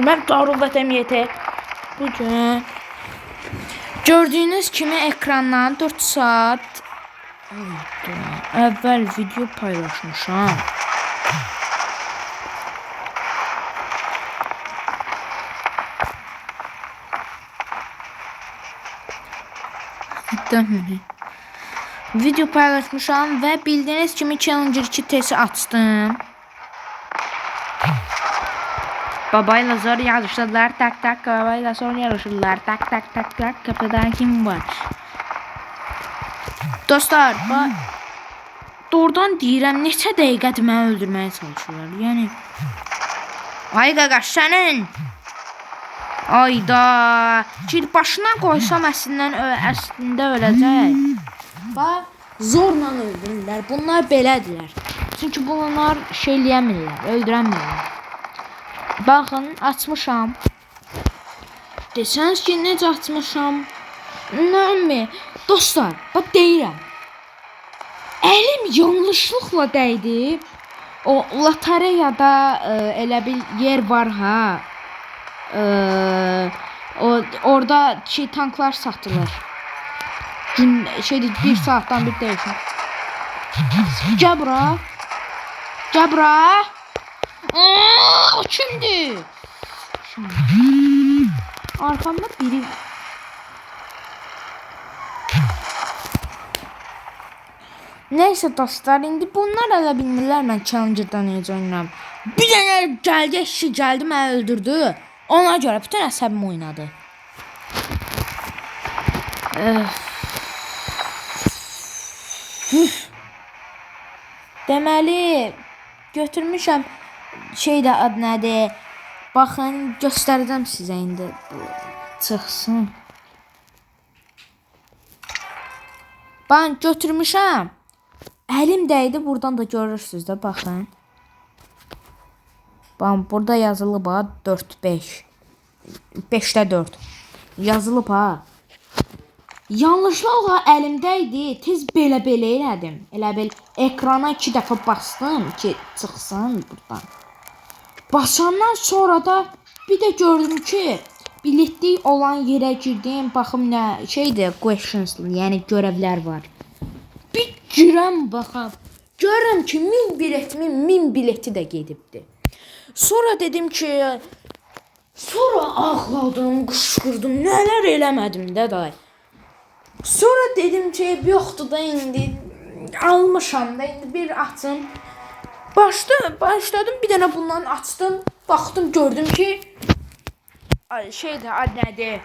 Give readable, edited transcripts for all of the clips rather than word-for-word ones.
Mən Darul Vətəmiyyətə bugün gördüyünüz kimi ekrandan 4 saat əvvəl video paylaşmışam. Video paylaşmışam və bildiyiniz kimi Challenger 2 testi açdım. Babayla zor yarışırlar, tak tak, babayla zor yarışırlar, tak tak tak tak, kapıdan kim var? Dostlar, doğrudan deyirəm, neçə dəqiqədir məni öldürməyə çalışırlar, yəni. Ay qaqaş, sənin! Ayda, başına qoysam əslində öləcək. Bax, zorla öldürürlər, bunlar belədirlər. Çünki bunlar şeyləyəmirlər, öldürəmirlər. Baxın, açmışam. Desəniz ki, necə açmışam? Nəmi? Dostlar, bax deyirəm. Əlim yanlışlıqla dəydi. O lotereyada elə bir yer var ha. Orada tanklar satılır. Bir saatdan bir dəyişir. Gəl bura. Gəl bura. O kimdir? Arkamda biri. Neyse dostlar, indi bunlar elə bilmirlər mən Challenger'dan necə oynayıram. Bir dənə gəldi, eşi gəldi, məni öldürdü. Ona görə bütün əsəbim oynadı. Deməli, götürmüşəm. Şeydə adı nədir? Baxın, göstərəcəm sizə indi. Çıxsın. Baxın, götürmüşəm. Əlim dəydi, buradan da görürsünüz də, baxın. Baxın, burada yazılıb ha, 4-5. 5-də 4. Yazılıb ha. Yanlışlıqla əlimdəydi, tez belə-belə elədim. Elə bil ekrana 2 dəfə bastım ki, çıxsın buradan. Basandan sonra da bir də gördüm ki, biletlik olan yerə girdim. Baxım nə şeydir, questions, yəni görevlər var. Bir girəm baxam. Görürəm ki, 1000 bileti də gedibdi. Sonra dedim ki, sonra ağladım, qışqırdım, nələr eləmədim də day. Sonra dedim ki, yoxdur da indi almışam da indi bir açım. Başladım bir dənə bundan açdım. Baxdım gördüm ki şeydə ad nədir?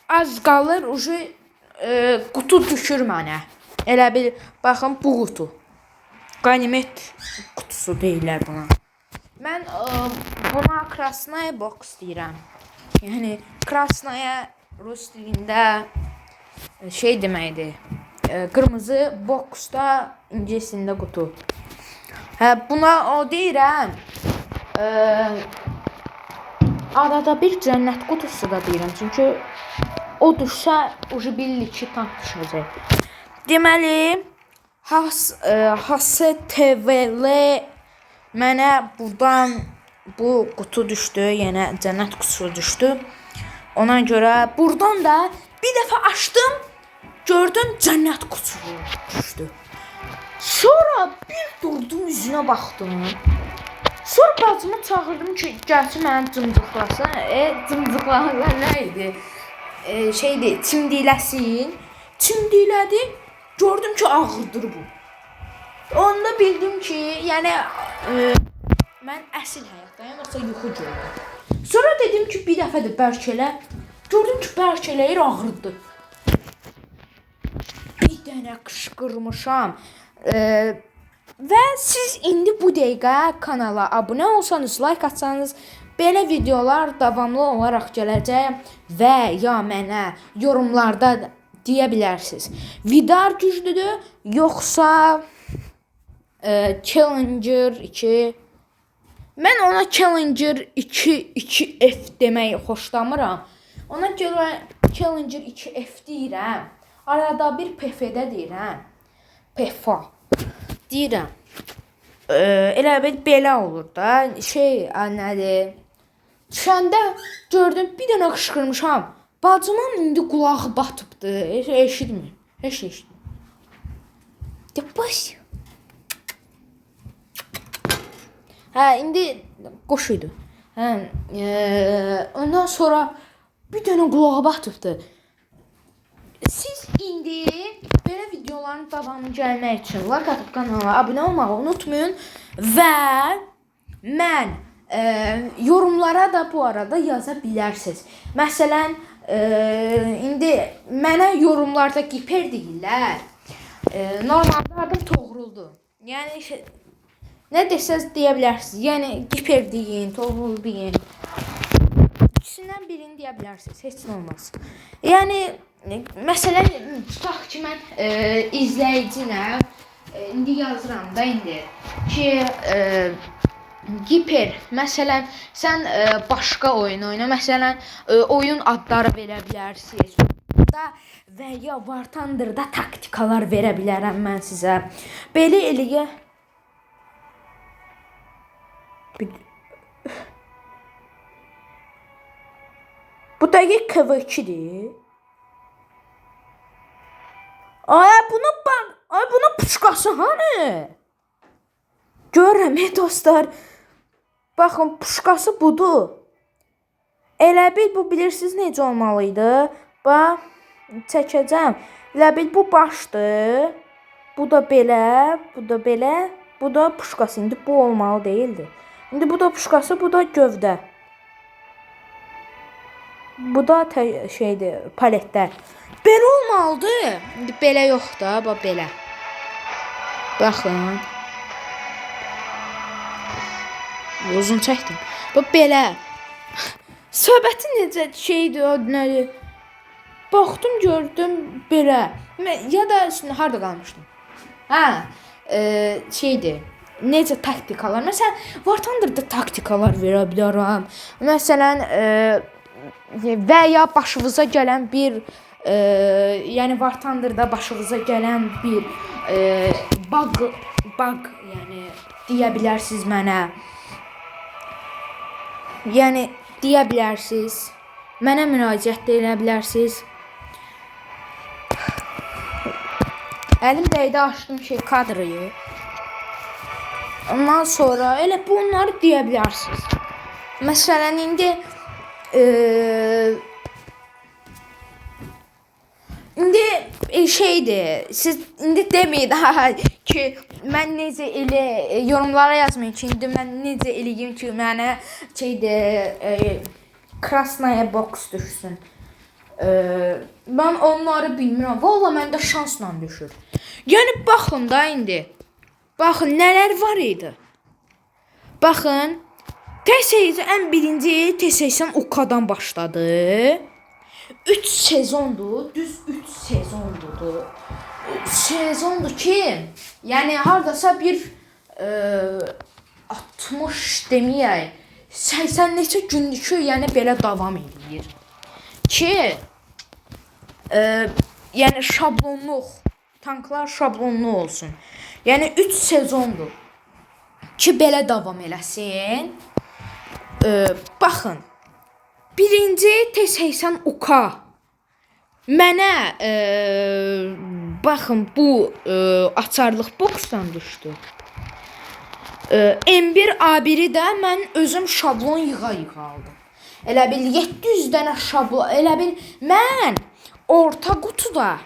Az qalır ucu qutu düşür mənə. Elə bil baxın bu qutu. Ganimet qutusu deyirlər buna. Mən buna Krasnaya box deyirəm. Yəni Krasnaya rus dilində şey deməkdir. Qırmızı boxda ingiliscəsində qutu. Buna o deyirəm. Arada bir cənnət qutusu da deyirəm. Çünki o düşsə ucu billi ki tank düşəcək. Deməli HSTVL mənə buradan bu qutu düşdü. Yəni cənnət qutusu düşdü. Ona görə buradan da bir dəfə açdım. Gördüm cənnət qutusu düşdü. Sonra bir durdum, üzünə baxdım. Sonra bacımı çağırdım ki, gəlsin mənə cımcıqlasın. Cımcıqlalar nə idi? Şeydir, çimdikləsin. Çimdiklədi, gördüm ki, ağırdır bu. Onda bildim ki, yəni mən əsl həyatdayım, yoxsa yuxu gördüm. Sonra dedim ki, bir dəfə də bərk elə. Gördüm ki, bərk eləyir, ağırdır. Bir dənə qışqırmışam. Və siz indi bu dəqiqə kanala abunə olsanız, like atsanız, belə videolar davamlı olaraq gələcək və ya mənə yorumlarda deyə bilərsiniz. Vidar güclüdür, yoxsa Challenger 2. Mən ona Challenger 2F deməyi xoşlamıram. Ona görə Challenger 2F deyirəm. Arada bir PF-də deyirəm. PF deyirəm. Elə belə olur da. Şey, nədir? Düşəndə gördüm bir dənə qışqırmışam. Bacımın indi qulağı batıbdı. Eşitmir. Heç şey eşitmir. De baş. Hə, indi qoş idi. Hə, ondan sonra bir dənə qulağı batıbdı. Siz indi belə videoların davamı gəlmək üçün like atıb kanala abunə olmağı unutmayın və mən yorumlara da bu arada yaza bilərsiniz. Məsələn, indi mənə yorumlarda giper deyirlər. Normalde adım Toğruldur. Yəni nə desəz deyə bilərsiniz. Yəni giper deyin, Toğrul deyin. İkisindən birini deyə bilərsiniz. Heç nə olmaz. Yəni məsələn, tutaq ki, mən izləyicinə indi yazıram da indi ki giper, məsələn, sən başqa oyun oyna, məsələn, oyun adları verə bilərsiniz. Və ya War Thunder'da taktikalar verə bilərəm mən sizə. Belə eləyə bu dəqiq KV2'dir. Ay bunun puşkası hani? Görürəm dostlar. Baxın, puşkası budur. Elə bil bu bilirsiniz necə olmalıydı. Bax, çəkəcəm. Elə bil bu başdır. Bu da belə, bu da belə. Bu da puşkası. İndi bu olmalı değildi. İndi bu da puşkası, bu da gövdə. Bu da şeydir, paletlər. Belə olmalıdır. İndi belə yox da, bax belə. Baxın. Uzun çəkdim. Bax belə. Söhbəti necə şeydir, o nədir? Baxdım, gördüm belə. Ya da harda qalmışdım? Hə, şeydir. Necə taktikalar? Məsələn, War Thunder'da taktikalar verə bilərəm. Məsələn, və ya başınıza gələn bir yəni War Thunder'da başınıza gələn bir bug yəni deyə bilərsiniz mənə. Yəni deyə bilərsiniz. Mənə müraciət edə bilərsiniz. Əlim dəydi, açdım kadrı. Ondan sonra elə bunları deyə bilərsiniz. Məsələn, indi şeydir. Siz indi deməyin ki, mən necə elə yorumlara yazmayın ki, indi mən necə eləyim ki, mənə şeydir, Krasnaya box düşsün. Mən onları bilmirəm. Valla məndə şansla düşür. Yəni baxın da indi. Baxın nələr var idi. Baxın. Ən birinci T80 UK'dan başladı. 3 sezondur. Düz 3 sezondur. Sezondur ki, yəni hardasa bir 60 deməyək. 80 neçə gündür ki, yəni belə davam edir. Ki yəni şablonluq, tanklar şablonlu olsun. Yəni 3 sezondur ki, belə davam eləsin. Baxın. Birinci T80 UK mənə baxın bu açarlıq boxdan düşdü. M1 A1'i də mən özüm şablon yığa aldım. Elə bil 700 dənə şablon, elə bil mən orta qutuda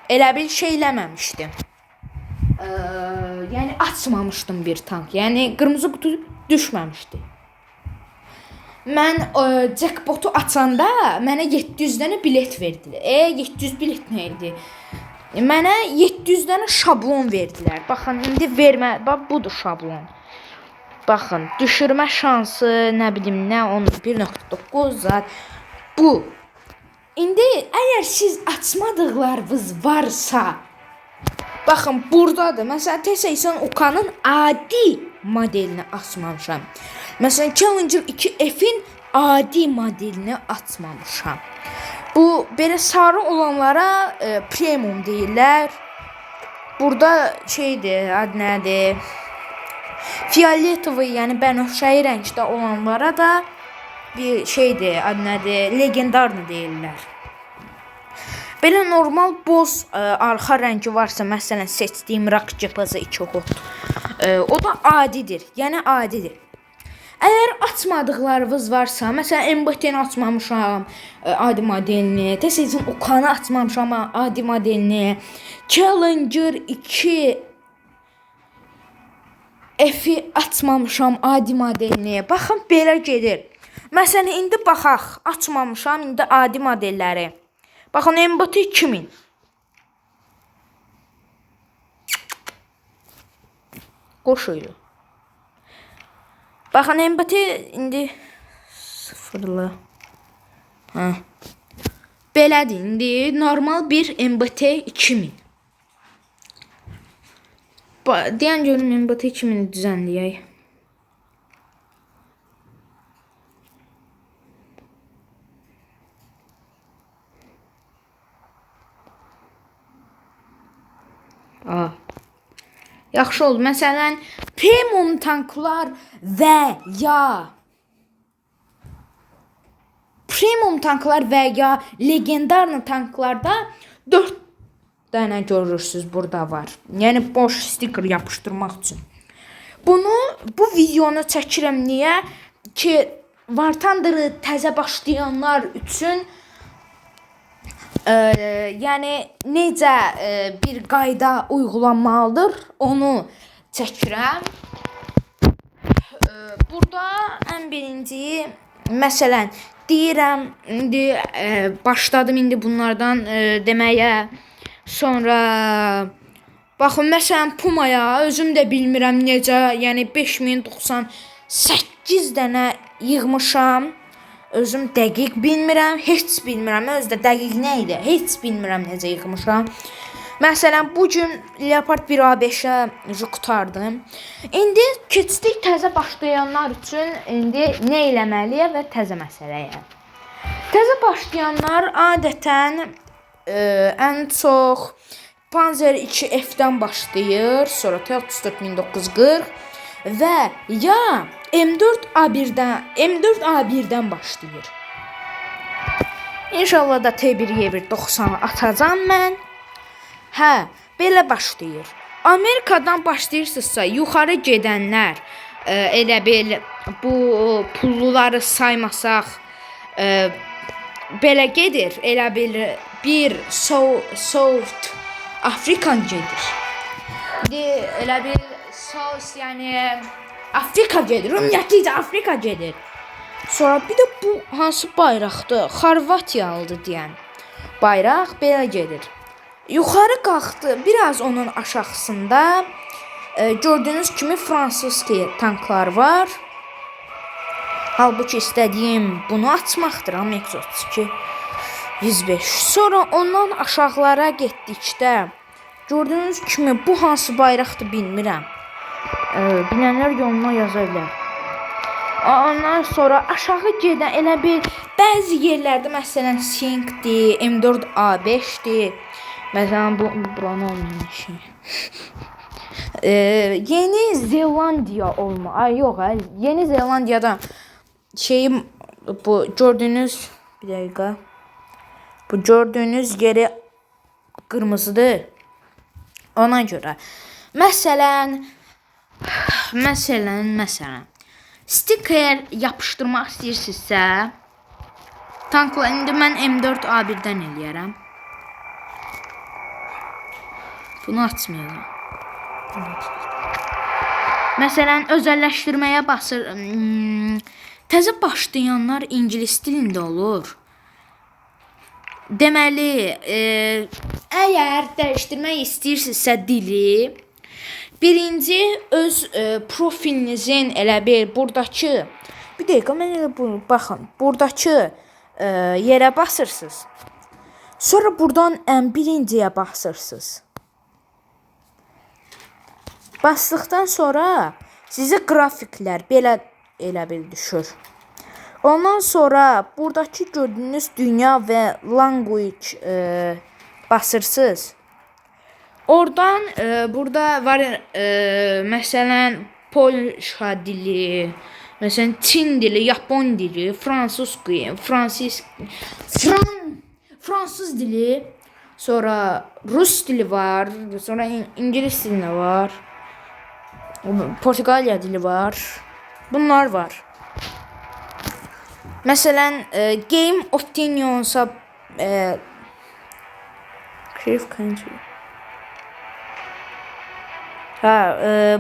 elə bil şeyləməmişdim. Yəni açmamışdım bir tank. Yəni qırmızı qutu düşməmişdi. Mən jackpotu açanda mənə 700 dənə bilet verdilər. 700 bilet nə idi? Mənə 700 dənə şablon verdilər. Baxın, indi vermə, bax budur şablon. Baxın, düşürmə şansı, nə bilim, nə 1.9 zat bu. İndi əgər siz açmadıqlarınız varsa, baxın, buradadır. Məsələn, T80 UK'nın adi modelini açmamışam. Məsələn, Challenger 2F'in adi modelini açmamışam. Bu belə sarı olanlara premium deyirlər. Burada şeydir, adı nədir? Fioletovu, yəni bənövşəyi rəngdə olanlara da bir şeydir, adı nədir, legendarını deyirlər. Belə normal boz arxa rəngi varsa, məsələn seçdiyim Rock JPZ 2 Hot, o da adidir, yəni adidir. Əgər açmadıqlarınız varsa, məsələn MBT-ni açmamışam, adi modelini, təsəvvürün Ukanı açmamışam, adi modelini, Challenger 2 F-i açmamışam, adi modelini. Baxın, belə gedir. Məsələn, indi baxaq, açmamışam, indi adi modelləri. Baxın, MBT 2000. Qoşuydu. Baxın, MBT indi sıfırlı. Belədir, indi normal bir MBT 2000. Deyən görüm MBT 2000-i düzənləyək. Yaxşı oldu. Məsələn, premium tanklar və ya legendarlı tanklarda 4 dənə görürsünüz burada var. Yəni boş stiker yapışdırmaq üçün. Bu videonu çəkirəm niyə ki, War Thunder'ı təzə başlayanlar üçün yəni necə bir qayda uygulanmalıdır, onu çəkirəm. Burada ən birinci, məsələn, deyirəm, indi başladım indi bunlardan deməyə. Sonra baxın, məsələn Pumaya özüm də bilmirəm necə, yəni 5098 dənə yığmışam. Özüm dəqiq bilmirəm, heç bilmirəm. Özdə dəqiq nə idi? Heç bilmirəm necə yığmışam. Məsələn, bu gün Leopard 1A5-ə qutardım. İndi keçdik təzə başlayanlar üçün indi nə eləməliyəm və təzə məsələyə. Təzə başlayanlar adətən ən çox Panzer 2F-dən başlayır, sonra T-34-1940 və ya M4A1-dən başlayır. İnşallah da T1Y1-90-ı atacam mən. Belə başlayır. Amerikadan başlayırsınızsa, yuxarı gedənlər, elə bil bu pulluları saymasaq, belə gedir. Elə bil bir South Afrikan gedir. Elə bil South, yəni Afrika gedir, ümumiyyətlə Afrika gedir. Sonra bir də bu hansı bayraqdır? Xorvatiyalıdır deyən bayraq belə gedir. Yuxarı qalxdı, biraz onun aşağısında gördüyünüz kimi fransız tanklar var. Halbuki istədiyim bunu açmaqdır, MX-32 105. Sonra ondan aşağılara getdikdə gördüyünüz kimi bu hansı bayraqdır bilmirəm. Bilənlər yoluna yaza bilər. Ondan sonra aşağı gedən elə bir bəzi yerlərdə məsələn Singdir, M4A5-dir. Məsələn buranı olmayan şey. Yeni Zelandiya yox, Yeni Zelandiyada şeyim bu gördüyünüz bir dəqiqə. Bu gördüyünüz yeri qırmızıdır. Ona görə məsələn stiker yapışdırmaq istəyirsinizsə, tankla indi mən M4A1-dən eləyərəm. Bunu açmayacağım. Məsələn, özəlləşdirməyə basır. Təzə başlayanlar ingilis dilində olur. Deməli, əgər dəyişdirmək istəyirsinizsə dili, birinci öz profilinizin elə bir buradakı, bir dəqiqə mən elə bunu baxın, buradakı yerə basırsınız. Sonra buradan ən birinciyə basırsınız. Basdıqdan sonra sizə qrafiklər belə elə bil düşür. Ondan sonra buradakı gördüyünüz dünya və language basırsınız. Oradan burada var məsələn Polşa dili, Məsələn, Çin dili, Yapon dili, Fransız dili, sonra Rus dili var, sonra İngilis dili var, Portuqaliya dili var. Bunlar var. Məsələn, Game of Thrones'a Creative Country.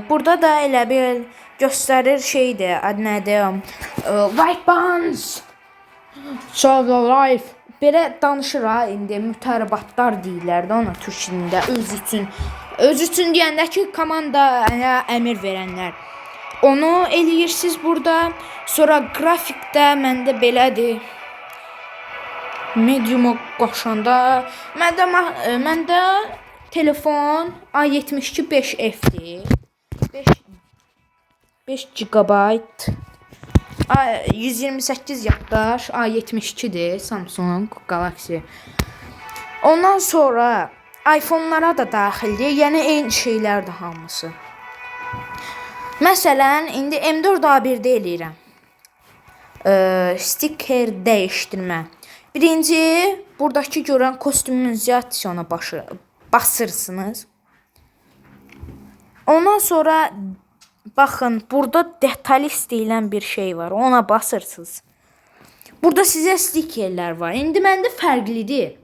Burada da elə bir göstərir şeydir, adı nədir? White Buns, Solo Life. Belə danışır ha, indi mütəribatlar deyirlər də ona türk dilində öz üçün deyəndə ki, komanda əmir verənlər. Onu eləyirsiniz burada. Sonra qrafikdə məndə belədir. Medium'a qaşanda məndə telefon A72 5F-dir. 5 GB 128 yaddaş A72'dir Samsung Galaxy. Ondan sonra iPhone-lara da daxildir. Yəni eyni şeylərdir hamısı. Məsələn, indi M4A1-də eləyirəm. Sticker dəyişdirmə. Birinci, buradakı görən kostumizasiyona basırsınız. Ondan sonra baxın, burada detalist deyilən bir şey var. Ona basırsınız. Burada sizə stickerlər var. İndi məndə fərqlidir.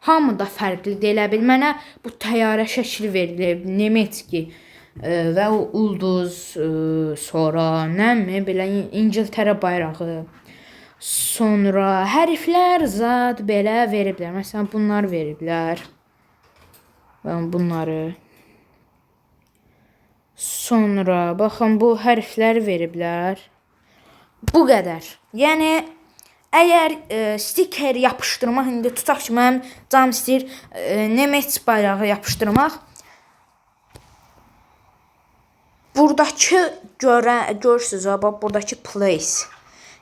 Hamıda fərqlidir. Elə bil mənə bu təyyarə şəkli verilib. Nemetski və ulduz, sonra nəmi belə İngiltərə bayrağı. Sonra hərflər zad belə veriblər. Məsələn, bunlar veriblər. Ben bunları. Sonra baxın, bu hərflər veriblər. Bu qədər. Yəni əgər stiker yapışdırmaq, indi tutaq ki, mənim canım istəyir Nemet bayrağı yapışdırmaq. Buradakı görürsünüz, buradakı place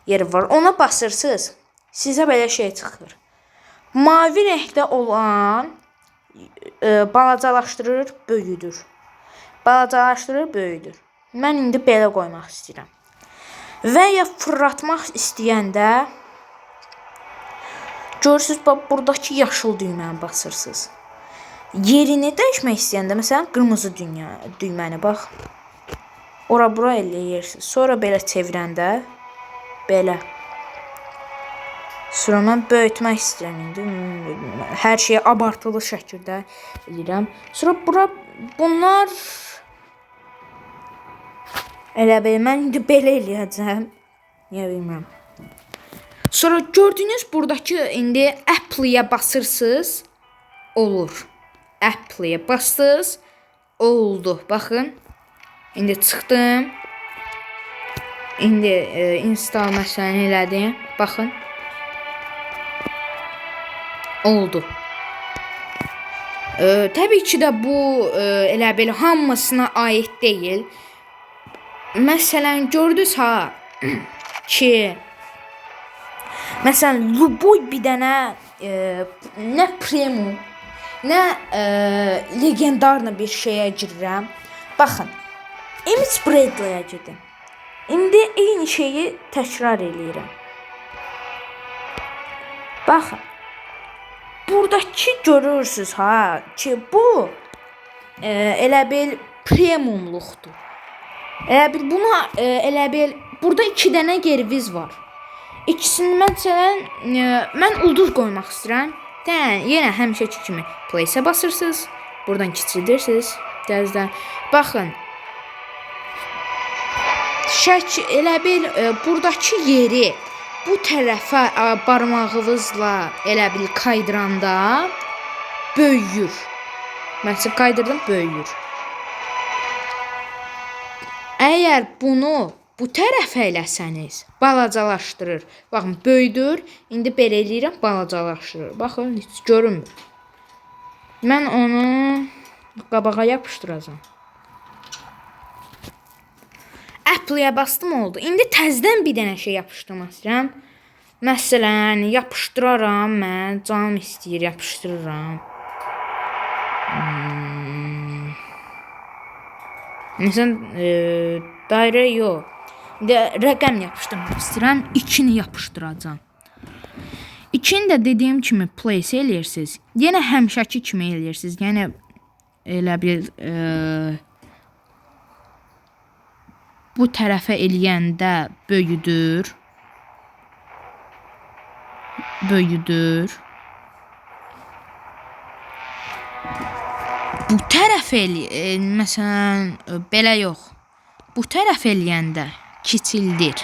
yeri var. Ona basırsınız, sizə belə şey çıxır. Mavi renkdə olan balacalaşdırır, böyüdür. Balacalaşdırır, böyüdür. Mən indi belə qoymaq istəyirəm. Və ya fırlatmaq istəyəndə görürsünüz, buradakı yaşıl düyməni basırsınız. Yerini dəyişmək istəyəndə, məsələn, qırmızı düyməni bax. Ora-bura eləyirsiniz. Sonra belə çevirəndə belə. Sonra mən böyütmək istəyirəm indi. Hər şeyi abartılı şəkildə eləyirəm. Sonra bunlar elə belə mən indi belə eləyəcəm. Niyə bilmirəm. Sonra gördünüz buradakı indi Apple'ya basırsınız, olur. Apple'ya bastınız, oldu. Baxın. İndi çıxdım. İndi install məsələni elədim. Baxın. Oldu. Təbii ki də bu elə belə hamısına aid deyil. Məsələn, gördünüz ha ki məsələn, Luboy bir dənə nə premium, nə legendarlı bir şeyə girirəm. Baxın. Image Bradley'ə girdim. İndi eyni şeyi təkrar eləyirəm. Baxın. Buradakı görürsünüz ha ki bu elə bil premiumluqdur. Elə bil buna elə bil burada 2 dənə gerviz var. İkisini məsələn mən ulduz qoymaq istəyirəm. Yenə həmişəki kimi place-ə basırsınız. Buradan kiçildirsiniz. Dəzdən. Baxın. Elə bil buradakı yeri bu tərəfə barmağınızla elə bil kaydıranda böyüyür. Məsələn, kaydırdım, böyüyür. Əgər bunu bu tərəfə eləsəniz, balacalaşdırır. Baxın, böyüdür. İndi belə eləyirəm, balacalaşdırır. Baxın, heç görünmür. Mən onu qabağa yapışdıracağım. Apple'ya bastım, oldu. İndi təzdən bir dənə şey yapışdırmaq istəyirəm. Məsələn, yapışdıraram, mən canım istəyir, yapışdırıram. Məsələn, dairə yox. İndi rəqəm yapışdırmaq istəyirəm. 2-ni yapışdıracağam. 2-ni də dediyim kimi place eləyirsiniz. Yenə həmişəki kimi eləyirsiniz. Yəni elə bir bu tərəfə eləyəndə böyüdür. Bu tərəf məsələn belə yox. Bu tərəf eləyəndə kiçildir.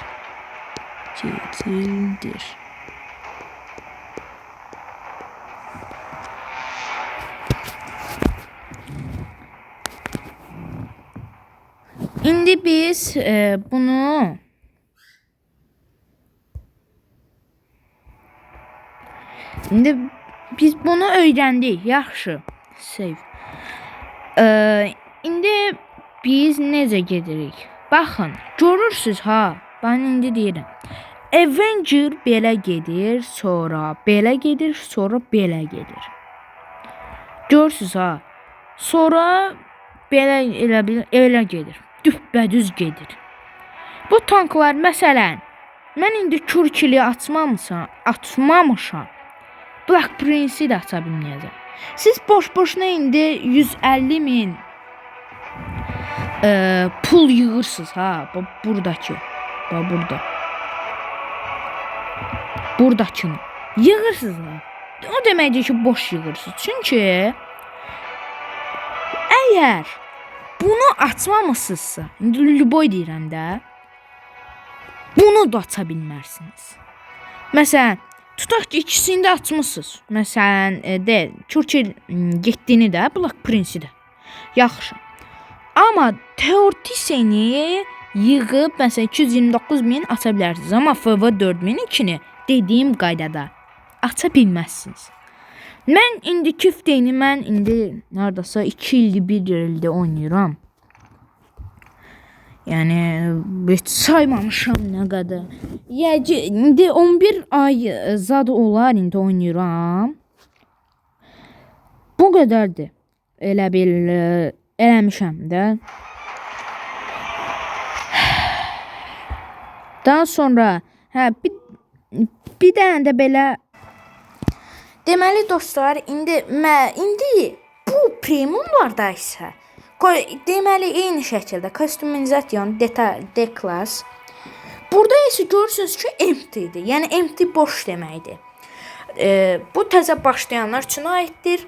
İndi biz bunu öyrəndik. Yaxşı. Save. İndi biz necə gedirik? Baxın, görürsüz ha? Ben indi deyirəm. Avenger belə gedir, sonra belə gedir, sonra belə gedir. Görürsüz ha? Sonra belə elə gedir. Düppədüz gedir. Bu tanklar məsələn, mən indi Kürkili açmamışam. Black Prince-i də aça bilməyəcəm. Siz boş-boşuna indi 150.000 pul yığırsınız ha. Buradakı. Burada. Buradakını yığırsınız ha. O deməkdir ki, boş yığırsınız. Çünki əgər bunu açmamışsınızsa, indi Lüboy deyirəm də, bunu da aça bilmərsiniz. Məsələn, tutaq ki, ikisini də açmışsınız. Məsələn, Churchill getdiyini də, Black Prince-i də. Yaxşı. Amma teoretisini yığıb, məsələn, 229.000 aça bilərsiniz. Amma FV 4.002-ni dediyim qaydada aça bilməzsiniz. Mən indi küfteyini neredeyse 2 ildir, 1 ildir oynayıram. Yəni heç saymamışam nə qədər. İndi 11 ay zad olar indi oynayıram. Bu qədərdir. Elə bil eləmişəm də. Daha sonra bir dənə də belə deməli dostlar, indi bu premiumlarda isə deməli eyni şəkildə customization declass. Burada isə görürsünüz ki, empty-dir. Yəni empty boş deməkdir. Bu təzə başlayanlar üçün aiddir.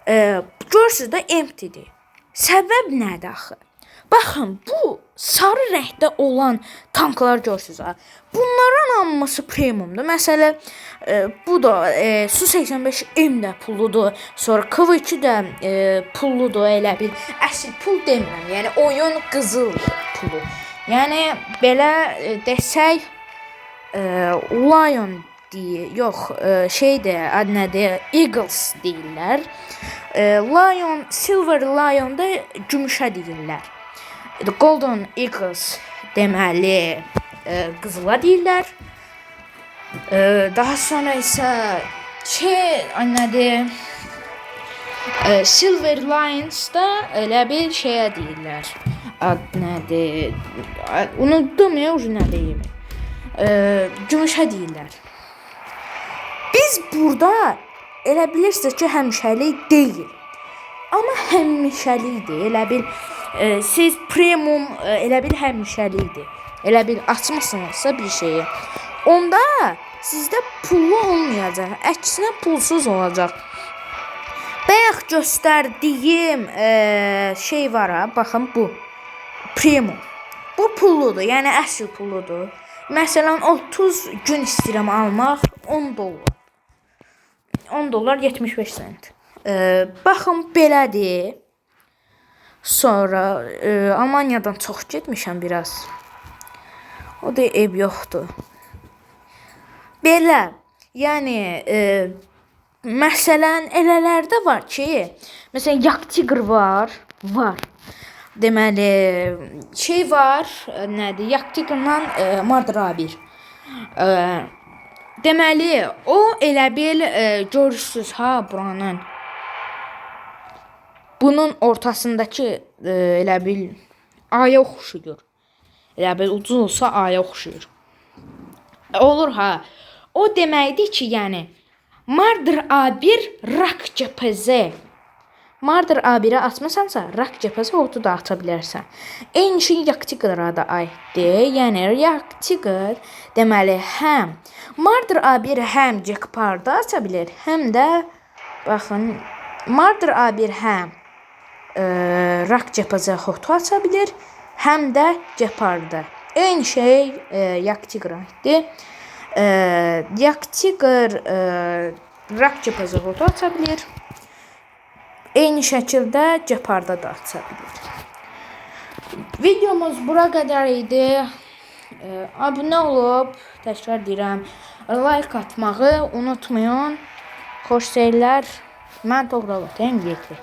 Görürsünüz də empty-dir. Səbəb nədir axı? Baxın, bu sarı rəngdə olan tanklar görürsünüz ha. Bunların hamısı premiumdur. Məsələn, bu da Su-85M də pulludur. Sonra KV2 də pulludur, elə bil. Əsl pul demirəm. Yəni oyun qızıl pulu. Yəni belə desək, Lion deyir, yox, adı nədir? Eagles deyirlər. Lion, Silver Lion da gümüşə deyirlər. Golden Eagles deməli qızıla deyirlər. Daha sonra isə nədir? Silver Lions da elə bir şeyə deyirlər. Ad nədir? Unutdum ya, nə deyim. Gümüşə deyirlər. Biz burada elə bilirsiniz ki, həmişəlik deyil. Amma həmişəlikdir. Elə bil siz premium elə bil həmişəlikdir. Elə bil açmısınızsa bir şeyi. Onda sizdə pullu olmayacaq. Əksinə pulsuz olacaq. Bayaq göstərdiyim şey var ha. Baxın bu. Premium. Bu pulludur. Yəni əsl pulludur. Məsələn 30 gün istəyirəm almaq 10 dollar. 10 dollar 75 sent. Baxın belədir. Sonra Almaniyadan çox getmişəm biraz. O da ev yoxdur. Belə, yəni məsələn elələrdə var ki, məsələn Yak Tiger var. Deməli şey var, nədir? Yak Tiger'la Marder A1. Deməli o elə bil görürsüz ha buranın. Bunun ortasındakı elə bil aya oxşuyur. Elə bil ucuz olsa aya oxşuyur. Olur ha. O deməkdir ki, yəni Marder A1 Rak CPZ. Marder A1-ə açmasansa, Rak CPZ otu da aça bilərsən. Eyni şey Yaktiger'a da aiddir. Yəni Yaktiger deməli həm Marder A1 həm Jackpard'ı aça bilir, həm də baxın Marder A1 həm Rak CPZ otu aça bilir, həm də Jackpard'ı. Eyni şey Yaktiger'a aiddir. Yaktiger Rak CPZ otu aça bilir. Eyni şəkildə Jackpard'a da aça bilir. Videomuz bura qədər idi. Abunə olub, təkrar deyirəm, like atmağı unutmayın. Xoş seyirlər. Mən Toğrul Atayım, yekli.